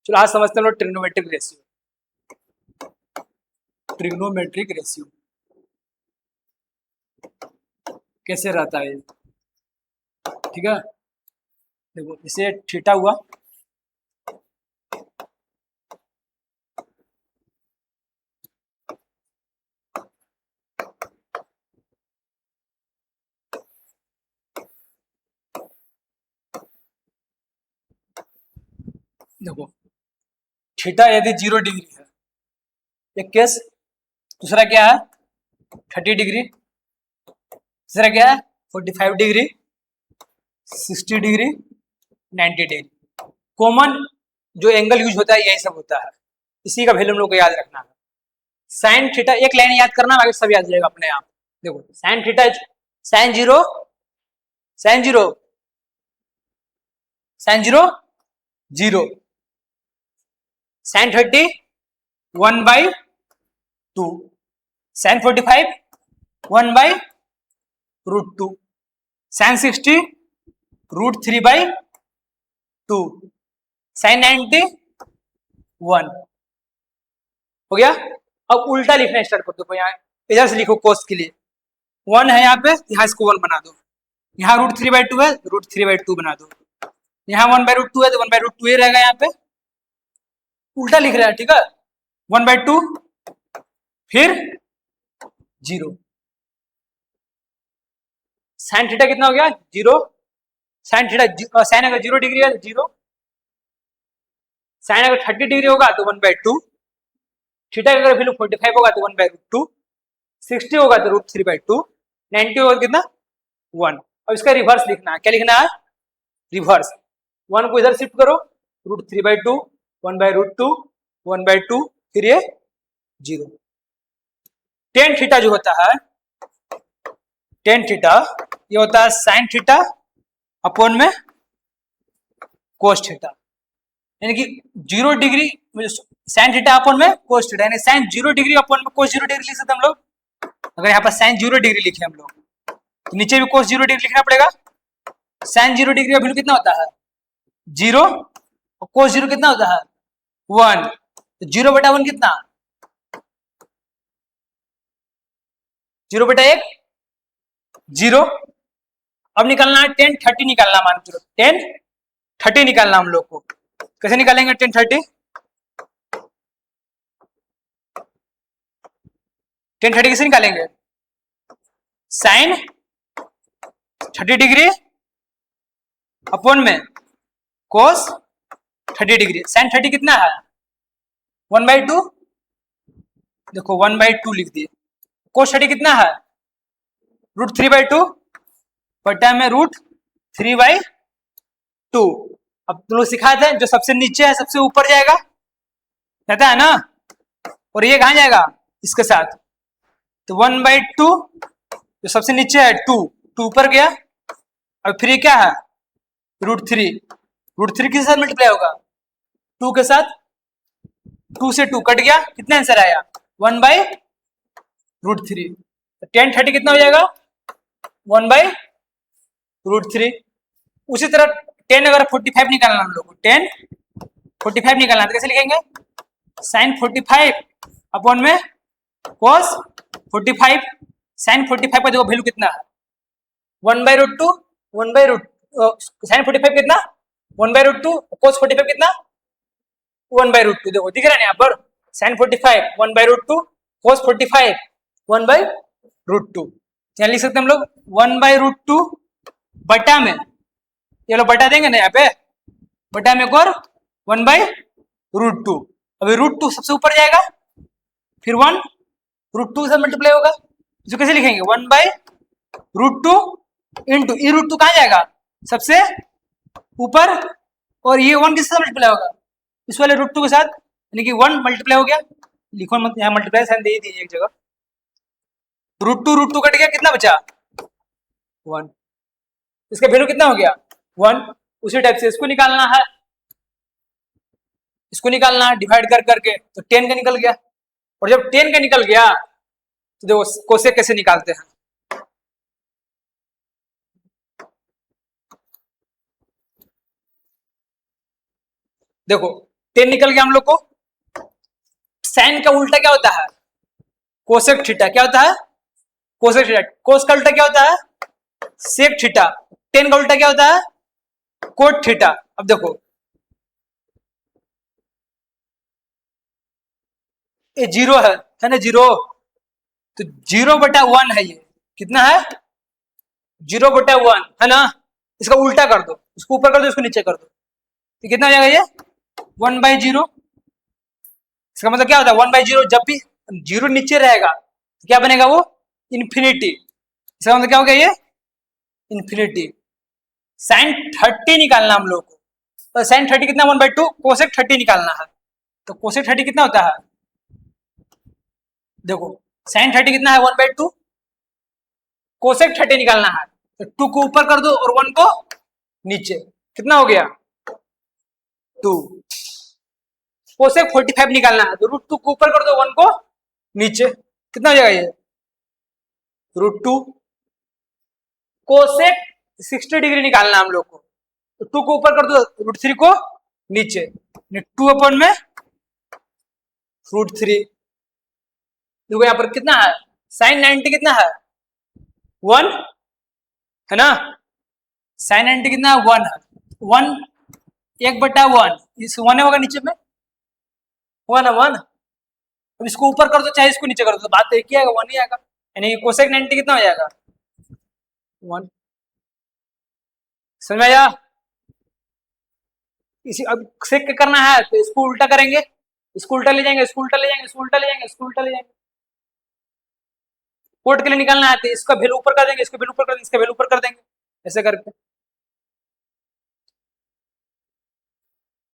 चलो आज समझते हैं हम लोग ट्रिग्नोमेट्रिक रेशियो। ट्रिग्नोमेट्रिक रेशियो कैसे रहता है, ठीक है। देखो इसे थीटा हुआ, देखो थीटा यदि 0 डिग्री है एक केस, दूसरा क्या है 30 डिग्री, तीसरा क्या है 45 डिग्री, 60 डिग्री, 90 डिग्री। कॉमन जो एंगल यूज होता है यही सब होता है, इसी का वैल्यू हम लोग को याद रखना है। साइन थीटा एक लाइन याद करना, बाकी सब याद जाएगा अपने आप। देखो sine theta, sine zero, sine zero, sine zero, zero, sine 30 1/2, sine 45 1/√2, sine 60 √3/2, sine 90 1। हो गया। अब उल्टा लिखना स्टार्ट कर दो। यहाँ इधर से लिखो कोस के लिए 1 है यहाँ पे, यहाँ इसको 1 बना दो। यहाँ √3/2 है, √3/2 बना दो। यहाँ 1/√2 है तो 1/√2 ही रहेगा। यहाँ पे उल्टा लिख रहा है, ठीक है। 1/2 फिर 0। साइन थीटा कितना हो गया 0। साइन थीटा, साइन अगर 0 डिग्री है तो 0, साइन अगर 30 डिग्री होगा तो 1/2, थीटा अगर वैल्यू 45 होगा तो 1/√2, 60 होगा तो √3/2, 90 होगा कितना 1। अब इसका रिवर्स लिखना है। क्या लिखना है रिवर्स। 1 को इधर शिफ्ट करो, √3/2, 1/√2, 1/2, फिर ये 0। टेन थीटा जो होता है, टेन थीटा ये होता है साइन थीटा अपॉन में कोस थीटा, यानी कि 0 डिग्री साइन थीटा अपॉन में कोस थीटा, यानी साइन 0 डिग्री अपॉन में कोस 0 डिग्री लिख सकते हम लोग। अगर यहाँ पर साइन 0 डिग्री लिखे हम लोग तो नीचे भी कोस 0 डिग्री लिखना पड़ेगा। साइन 0 डिग्री का वैल्यू कितना होता है 0, और कोस 0 कितना होता है 1, तो 0/1 कितना 0/1 0। अब निकालना है 10 30 निकालना, मान चलो 10 30 निकालना हम लोग को। कैसे निकालेंगे 10 30? 10 30 कैसे निकालेंगे, साइन 30 डिग्री अपॉन में कोस 30 डिग्री। साइन 30 कितना है 1/2, देखो 1/2 लिख दिए। कोस 30 कितना है √3/2 बटा में √3/2। अब तुम लोग सिखाए थे जो सबसे नीचे है सबसे ऊपर जाएगा, कहता है ना, और ये कहां जाएगा इसके साथ, तो 1/2 जो सबसे नीचे है 2 ऊपर गया। अब फिर ये क्या है √3, √3 किसके साथ मल्टीप्लाई होगा 2 के साथ, 2 से 2 कट गया, कितना आंसर आया 1/√3। 10 30 कितना हो जाएगा 1/√3। उसी तरह 10 अगर 45 निकालना हम लोग को, 10 45 निकालना तो कैसे लिखेंगे, साइन 45 अपॉन में कोस 45। साइन 45 का देखो वैल्यू कितना है 1/√2, 1/√, साइन 45 कितना 1/√2, कोस 45 कितना 1/√2। देखो दिख रहा है यहाँ पर साइन 45 1/√2, कोस 45 1/√2। यहाँ लिख सकते हैं हम लोग 1/√2 बटा में, ये लोग बटा देंगे ना यहाँ पे, बटा में और 1/√2। अभी √2 सबसे ऊपर जाएगा, फिर 1 √2 से मल्टीप्लाई होगा, इसको कैसे लिखेंगे 1/√2 इंटू ई √2 कहाँ जाएगा सबसे ऊपर, और ये 1 किससे मल्टीप्लाई होगा इस वाले √2 के साथ, यानी कि 1 मल्टीप्लाई हो गया। लिखो मत, यहाँ मल्टीप्लाई साइन दे दीजिए एक जगह। √2 कट गया, कितना बचा 1, इसका वैल्यू कितना हो गया 1। उसी टाइप से इसको निकालना है, इसको निकालना है डिवाइड कर करके, तो 10 का निकल गया। और जब 10 का निकल गया तो देखो कोसेक कैसे निकालते हैं, देखो टेन निकल गया हम लोग को। साइन का उल्टा क्या होता है? Cosec theta. क्या होता है? Cosec theta. कोस का उल्टा क्या होता है? Sec theta. टेन का उल्टा क्या होता है? Cot theta. अब देखो ये जीरो है ना, जीरो, तो 0/1 है ये। कितना है? 0/1 है ना। इसका उल्टा कर दो, इसको ऊपर कर दो, इसको नीचे कर दो, तो कितना हो जाएगा ये? 1/0। इसका मतलब क्या होता है? 1/0 जब भी जीरो नीचे रहेगा तो क्या बनेगा वो? इन्फिनिटी। इसका मतलब क्या हो गया ये? इन्फिनिटी। साइन 30 निकालना हम लोग को, तो साइन 30 कितना? 1/2। कोसेक 30 निकालना है, तो कोसेक 30 कितना होता है? देखो साइन 30 कितना है? 1/2। कोसेक 30 निकालना है, तो 2 को ऊपर कर दो और 1 को नीचे। कितना हो गया? 2। कोसेक 45 निकालना है, तो √2 को ऊपर कर दो, 1 को नीचे। कितना हो जाएगा ये? √2। कोसेक 60 डिग्री निकालना हम लोग को, तो 2 को ऊपर कर दो, √3 को नीचे, 2 में √3। देखो यहाँ पर कितना है? साइन 90 कितना है? 1 है ना। साइन 90 कितना है? 1 है। 1 1/1, इस 1 होगा नीचे में, 1 है 1। अब इसको ऊपर कर दो चाहे इसको नीचे कर दो, तो बात तो एक ही आएगा, 1 ही आएगा। यानी कोसेक 90 कितना हो जाएगा? 1। समझ में आया? इसी अब सेक के करना है तो इसको उल्टा करेंगे, इसको उल्टा ले जाएंगे, इसको उल्टा ले जाएंगे, इसको उल्टा ले जाएंगे, इसको उल्टा ले जाएंगे। कोट के लिए निकालना है तो इसका वैल्यू ऊपर कर देंगे, इसका वैल्यू ऊपर कर देंगे, इसका वैल्यू ऊपर कर देंगे, ऐसे करके।